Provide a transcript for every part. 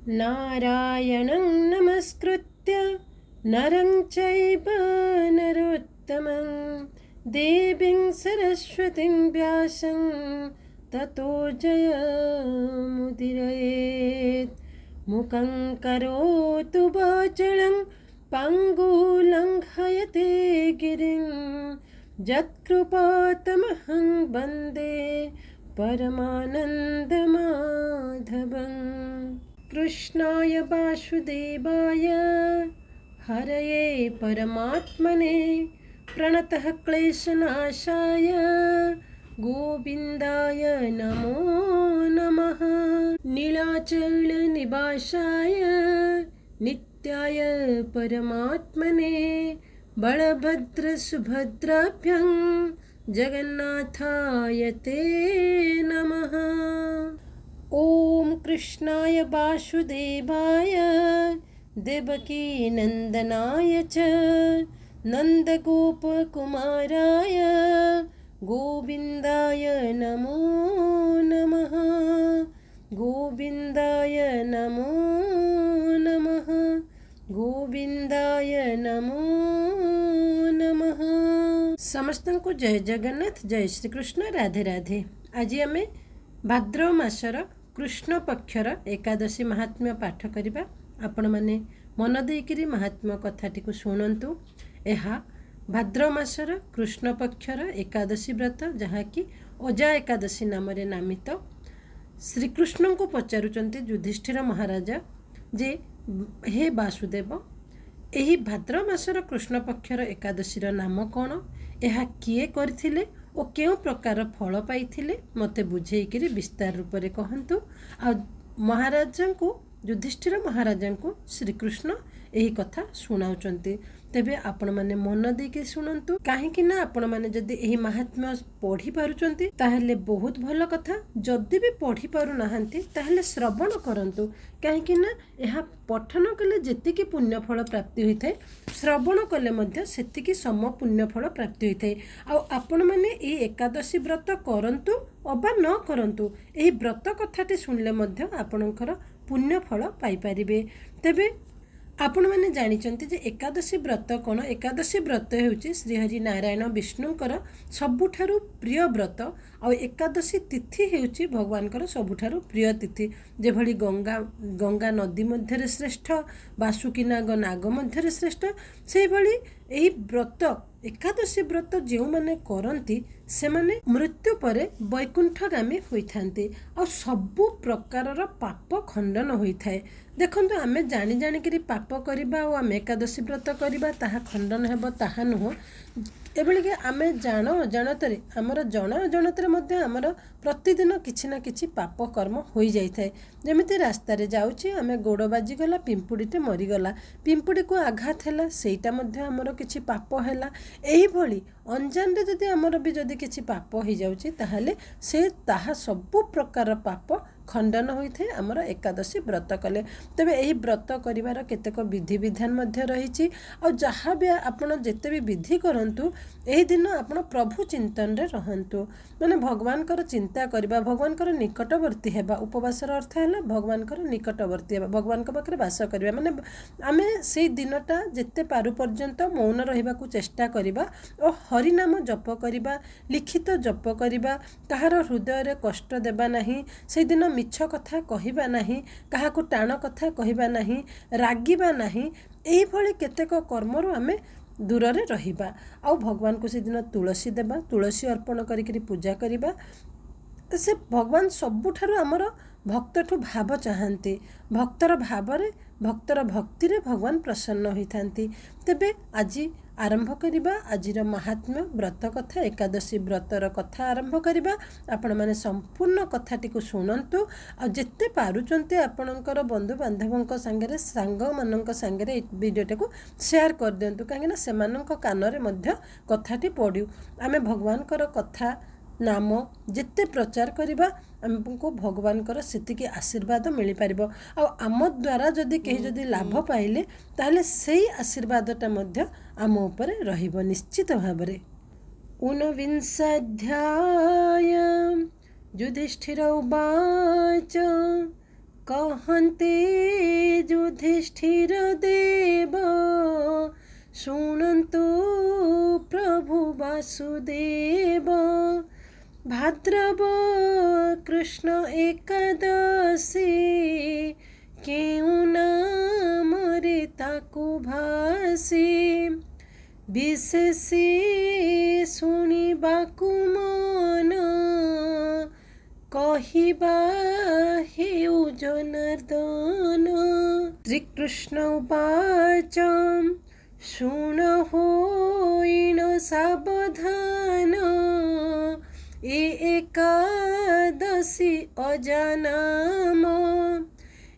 नारायणं नमस्कृत्य नरं चैव नरोत्तमं देवीं सरस्वतीं व्यासं ततो जयमुदीरयेत्। मुखं करोतु वाचालं पङ्गुलङ्घयते गिरिं यत्कृपातमहं वन्दे परमानन्दमाधवम्। कृष्णाय वासुदेवाय हरये परमात्मने प्रणतः क्लेशनाशाय गोविन्दाय नमो नमः। नीलाचलनिवासाय नित्याय परमात्मने बलभद्रसुभद्राभ्यां जगन्नाथाय ते नमः। ॐ कृष्णाय वासुदेवाय देवकीनन्दनाय च नन्दगोपकुमाराय गोविन्दाय नमो नमः। गोविन्दाय नमो नमः। गोविन्दाय नमो नमः। समस्तଙ୍କୁ जय जगन्नाथ, जय श्री कृष्ण, राधे राधे। आज आम भाद्रव मासर कृष्ण पक्षर एकादशी महात्म्य पाठ करिबा। आपण माने मन देकिरी महात्म्य कथाटी को शुणंतु। एहा भाद्रव मासर कृष्ण पक्षर एकादशी व्रत जहाँकि अजा एकादशी नाम नामित। श्रीकृष्ण को पचारुचंती युधिष्ठिर महाराजा जे हे वासुदेव, एही भाद्रव मासर कृष्ण पक्षर एकादशीर नाम कौन, यह किए करथिले ओ केउ प्रकार फल पाइथिले मते बुझेइकिरी विस्तार रूप में कहंतु। आ महाराजा को युधिष्ठिर महाराजा को श्रीकृष्ण यही कथा शुणाउचंती। तेबे आपण माने मन देके शुणंतु, काहेकि ना आपण माने जदि एही महात्म्य पढ़ी पारुचंती ताहेले बहुत भल कथा। जदि भी पढ़ी पारु नाहंती ताहेले श्रवण करंतु, काहेकि ना एहा पठन कले जेतिकी पुण्यफल प्राप्ति होइथाय श्रवण कले मध्य सेतिकी सम पुण्यफल प्राप्ति होइथाय। आ आपण माने ए एकादशी व्रत करंतु अबा न करंतु, एही व्रत कथाटी सुनले मध्य आपणकर पुण्यफल पाई पारिबे। तेबे आपण मैंने जानिचंती जे एकादशी व्रत कौन। एकादशी व्रत होउची श्रीहरि नारायण विष्णुंकर सबुठारु प्रिय व्रत। आ एकादशी तिथि होउची भगवानकर सबुठारु प्रिय तिथि। जेभली गंगा गंगा नदी मध्य श्रेष्ठ, वासुकी नाग नाग मध्य श्रेष्ठ, से भली एही व्रत एकादशी व्रत जो माने करंती से माने मृत्यु परे वैकुंठगामी होइथांती आ सबु प्रकारर पाप खंडन होइथाय। देखंतु आमे जानी जानिकरी पाप करिबा और आमे एकादशी व्रत करिबा ताहा खंडन हेबो ताहा नुह। एभली कि आमे जान अजाणतरे आमर जन अजाणतरे मध्य आमर प्रतिदिन किछि ना किछि पाप कर्म होई जाइथाय। जेमिति रास्ता रे जाउछि आमे गोड़ बाजी गला, पिंपुड़ीटे मरीगला, पिंपुड़ी को आघात हैला, सेटा मध्य आमर किछि पाप हैला। एही भली अनजान रे जदि आमर भी जदि किछि पाप होई जाउछि ताहाले से ताहा सबु प्रकार पाप खंडन होइथे आमर एकादशी व्रत कले। तबे एही व्रत करिवार केतेक विधि विधान मध्य रहिछि। आ जहाँ भी आपण जेते भी विधि करंतु एही दिन आपण प्रभु चिंतन रे रहंतु, माने भगवान कर चिंता करिबा, भगवान कर निकटवर्ती हेबा। उपवासर अर्थ हैला भगवान कर निकटवर्ती हेबा, भगवान के पाखरे वास करिबा। माने आमे सेही दिनटा जेते पारु पर्यंत मौन रहिबा को चेष्टा करिबा और हरि नाम जप करिबा, लिखित जप करिबा, कहार हृदय रे कष्ट देबा नाही, सेही दिन मिछ कथा कहिबा नाही, काहाकु टाण कथा कहिबा नाही, रागिबा नाही। एही भली केतेक कर्मरु आमे दूर रे रहिबा। आ भगवान को सेदिन तुलसी देबा, तुलसी अर्पण करिकरी पूजा करिबा। से भगवान सबुठारु आमर भक्तठू भाव चाहती। भक्तर भावरे भक्तर भक्ति रे भगवान प्रसन्न होइथांती। तेबे आज आरंभ करिबा आजिर महात्म्य व्रत कथा, एकादशी व्रतर कथा आरंभ करिबा। आपण माने संपूर्ण कथाटी को शुणंतु। आ जेते पारुचंते आपणकर बंधु बांधवंक संगे सांग मानक संगे वीडियोटी को शेयर कर दियंतु, काहेकि ना सेमानक कानरे मध्य कथाटी पड़ू। आमे भगवानकर कथा नाम जिते प्रचार करिबा हमको भगवानकर सेतिकी आशीर्वाद मिल पारिबो। आ आम द्वारा जदि कहीं जदि लाभ पाइले ताहले सेही आशीर्वादटा मध्य आम उपरे रहिबो निश्चित भाबरे। 49 युधिष्ठिर उवाच कहन्ते युधिष्ठिर देव शुणन्तु प्रभु वासुदेव। भाद्रव कृष्ण एकादशी केउ नामरे ताकु भासी। विशेषी शुणिबाकु मन कहिबा हेउ जनार्दन। श्रीकृष्ण उवाच शुण होइन सावधान एकादशी अजानाम।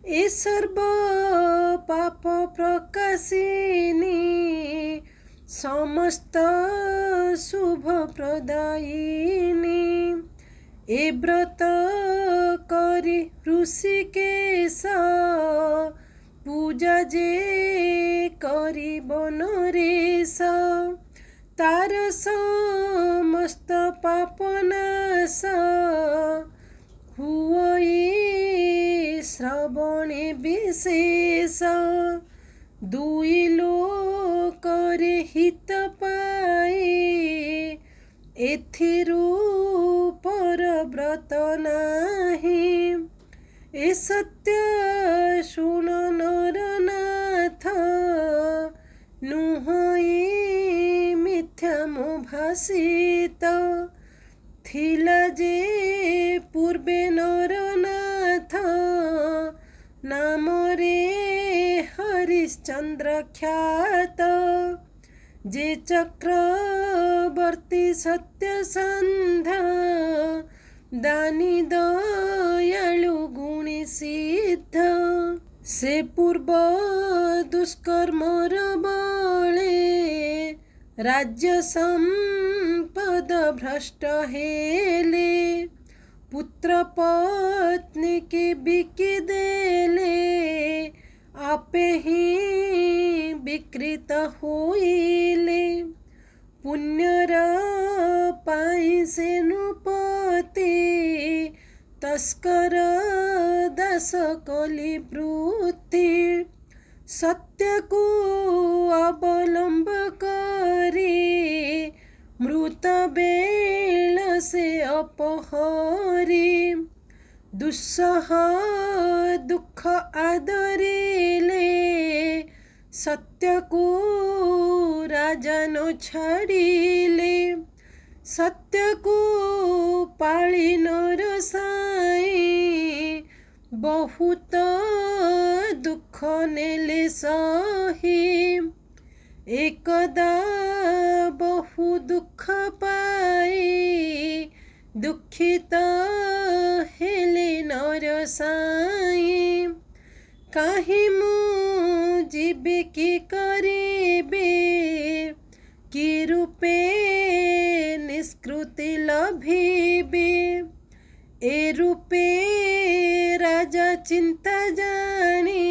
ए सर्व पाप प्रकाशिनी समस्त शुभ प्रदायिनी। ए व्रत करी ऋषिकेश पूजा जे करिब नरेश। तार समस्त पाप नाश हुई श्रवणे विशेष। दुई लोकरे हित पाई एथिरु पर व्रत नाही। ए सत्य शुण नरनाथ नुहई मिथ्या मो भाषित। थिला जे पूर्वे नरनाथ नामरे हरिश्चंद्र ख्यात। जे चक्रवर्ती सत्यसंध दानी दयालु गुणी सिद्ध। से पूर्व दुष्कर्मर बळे राज्य संपद भ्रष्ट हेले। पुत्र पत्नी के बिकी देले आपे ही विकृत होइले। पुण्यर पाई सेनुपति तस्कर दास कली वृत्ति। सत्य को अवलंब करी मृत बेल से अपहरी। दुस्सह दुख आदरिले सत्य को राजा न छाड़िले। सत्य को पाଳି नर साई बहुत दुख नेले सही। एकदा बहु दुख पाई दुखित हेले नर साई। काहे मु जीवे कि करिबे कि रूपे निष्कृति लभिबे। ए रूपे राजा चिंता जानी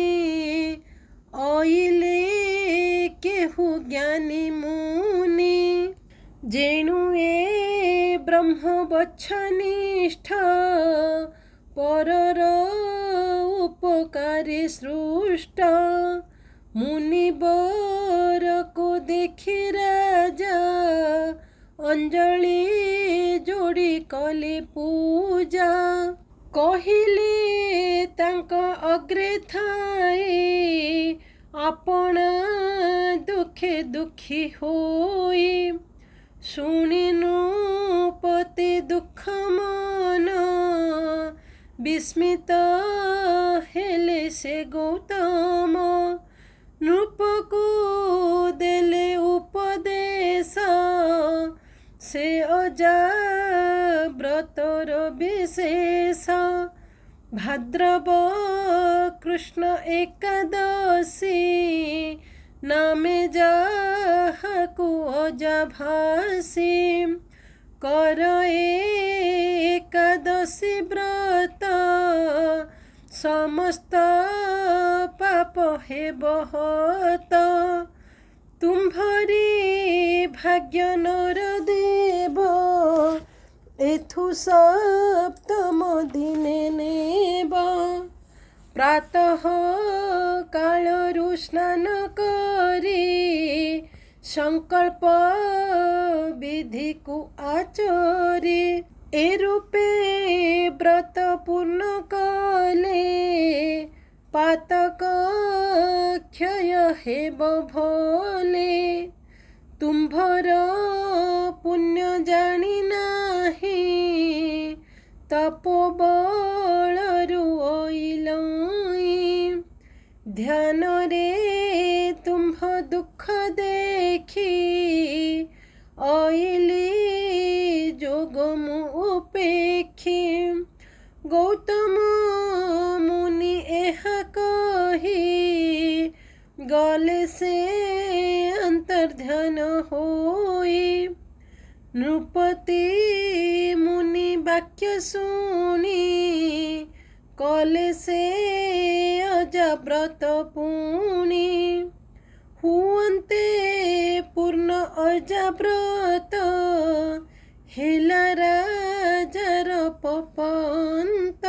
आइले केहु ज्ञानी मुनि। जेनु ए ब्रह्म बच्छनिष्ठ परर उपकारी सृष्ट। मुनिवर को देखी राजा अंजलि जोड़ी कली पूजा। कहिले तांक अग्रे थाई आपना दुखे दुखी होई। शुणी नृपति दुख मन विस्मित हेले से गौतम। नृप को देले उपदेश से अजा व्रतर विशेष। भाद्रव कृष्ण एकादशी नामे जाहाकु अजा भासी। कर एकादशी व्रत समस्त पाप हे बहत। तुम्हारी भाग्य नर देव एथु सप्तम दिने नेब। प्रातः कालरू स्नान करी संकल्प विधि को आचरी ए रूपे व्रत पूर्ण कले पातक क्षय हेब भले तुम्भर पुण्य जानी नाही तपोबलरू ओइलई ध्यान रे तुम्भ दुख देखी ओइली जोग मु उपेक्षी गौतम मुनि एहा कही गले से अंतर्ध्यान होई नृपति मुनि वाक्य सुनी कले से अजाव्रत पुणी हुअन्ते पूर्ण अजाव्रत हेला राजार पपंत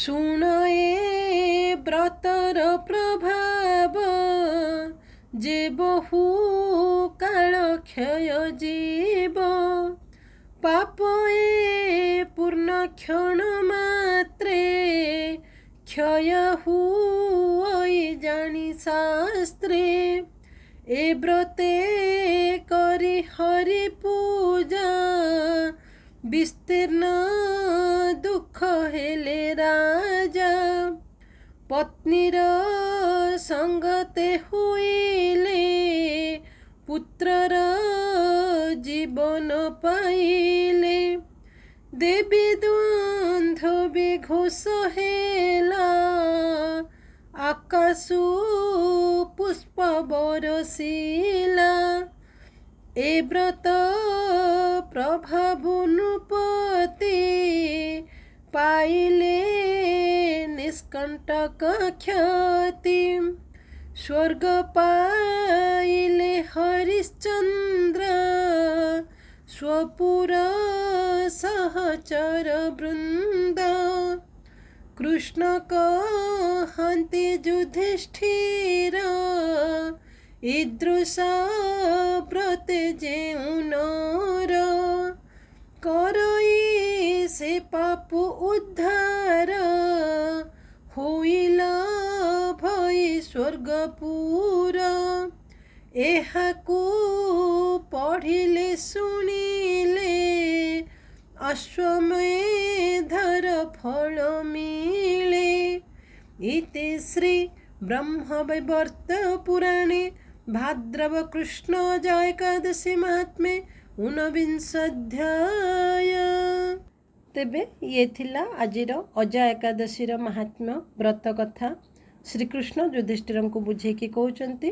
शुण ए व्रतर प्रभाव जे बहु काल क्षय जीव पाप ए पूर्ण क्षण मात्रे क्षय हुई जानी शास्त्रे ए व्रते करी हरि पूजा विस्तीर्ण दुख हेले राजा पत्नीर संगते हुईले पुत्रर जीवन पाइले देवी द्वंद्व विघोष हेला आकाशु पुष्प बरसिला ए व्रत प्रभाव नृपति पाइले निष्कंटक ख्याति स्वर्ग पाइले हरिश्चंद्र स्वपुर सहचर वृंद कृष्ण कहन्ति युधिष्ठिर ईदृशा व्रते जेउ नर करई से पाप उद्धार होइला भई स्वर्गपुर एहाकू पढ़िले सुनिले अश्वमेधर फल मिले इति श्री ब्रह्मवैवर्त पुराणे भाद्रव कृष्ण जय एकादशी महात्म्ये ऊनविंशाध्याय। तेबे ये थिला आजिर अजा एकादशीर महात्म्य व्रत कथा। श्रीकृष्ण युधिष्ठिर को बुझेकी कहउचंती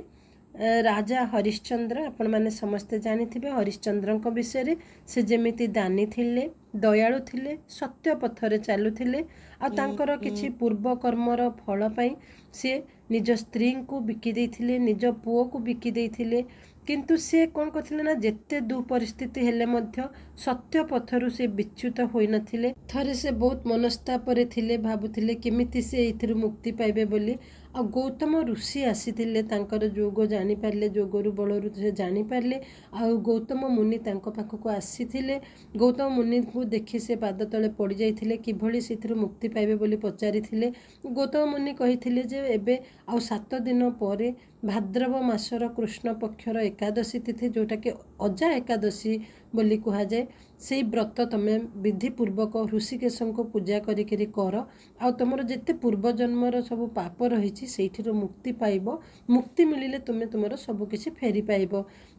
राजा हरिश्चंद्र आपण माने समस्ते जानिथिबे हरिश्चंद्र विषय से जेमिति दानी थिले दयालु थिले सत्य पथरे चालुथिले आ तांकर किछि पूर्व कर्मर फल पाई से निज स्त्री को बिकी देइथिले निज पुओ को बिकी देइथिले किंतु से कौन करथिले ना जेते दु परिस्थिति हेले मध्य सत्य पथरु से विच्युत होई नथिले थरे से बहुत मनस्ताप रे थिले भाबुथिले केमिति से एथिरु मुक्ति पाइबे बोली आ गौतम ऋषि आसीथिले तांकर जोग जानि पारले जोगरु बळरु से जानि पारले आ गौतम मुनि तांको पाखको आसीथिले गौतम मुनि को देखि से पाद तले पड़ी जाइथिले किभଳି सेथिरु मुक्ति पाइबे बोली पचारिथिले गौतम मुनि कहिथिले जे एबे आ 7 दिन परे भाद्रव मासर कृष्ण पक्षर एकादशी तिथि जोटा कि अजा एकादशी बोली कहा जाए से व्रत तमे विधिपूर्वक ऋषिकेश को पूजा करिकरी कर आ तुमर जिते पूर्व जन्मर सब पाप रही से मुक्ति पाइब मुक्ति मिलिले तुमे तुमर सबकिछि फेरी पाइब।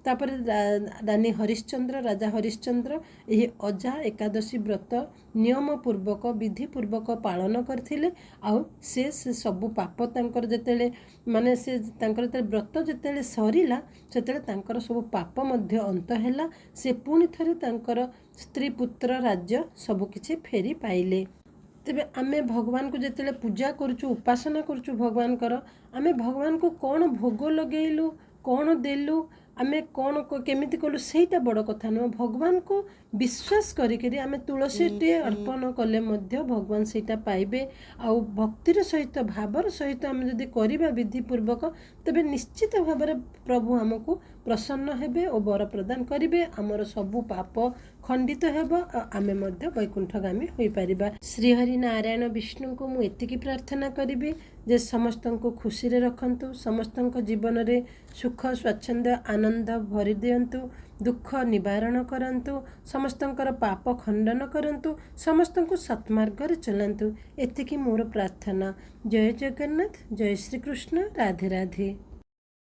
तापर रानी हरिश्चंद्र राजा हरिश्चंद्र यही अजा एकादशी व्रत नियम पूर्वक विधिपूर्वक पालन करथिले आ से सबु पाप तांकर जेतेले माने से तांकर व्रत जेतेले सरीला सेतेले तांकर सब पाप मध्य अंत हैला से पुणी थरे तांकर स्त्री पुत्र राज्य सबकिछि फेरी पाइले। तेबे आमे भगवान को जेतेले पूजा करूछु उपासना करूछु भगवान कर आमे भगवान को कौन भोग लगेलु कौन देलु आमे कौन केमिति कलु सेटा बड़ कथा नुह भगवान को विश्वास करिकरी आमे तुलसीटे अर्पण कले मध्य भगवान सेटा पाइबे आउ भक्तिर सहित भावर सहित आमे जदि करिबा विधिपूर्वक तबे निश्चित भाव प्रभु आमको प्रसन्न हेबे और वर प्रदान करिबे आमर सबु पाप खंडित हेब आमे मध्य वैकुंठगामी होई परिबा। श्री हरि नारायण विष्णु को मु एतिकी प्रार्थना करिबी जे समस्त को खुशी रे रखंतु समस्त जीवन रे सुख स्वच्छंद आनंद भरी दियंतु दुख निवारण करंतु समस्तंकर पाप खंडन करंतु समस्त को सत्मार्ग रे चलंतु एतिकी मोर प्रार्थना। जय जगन्नाथ जय श्री कृष्ण राधे राधे।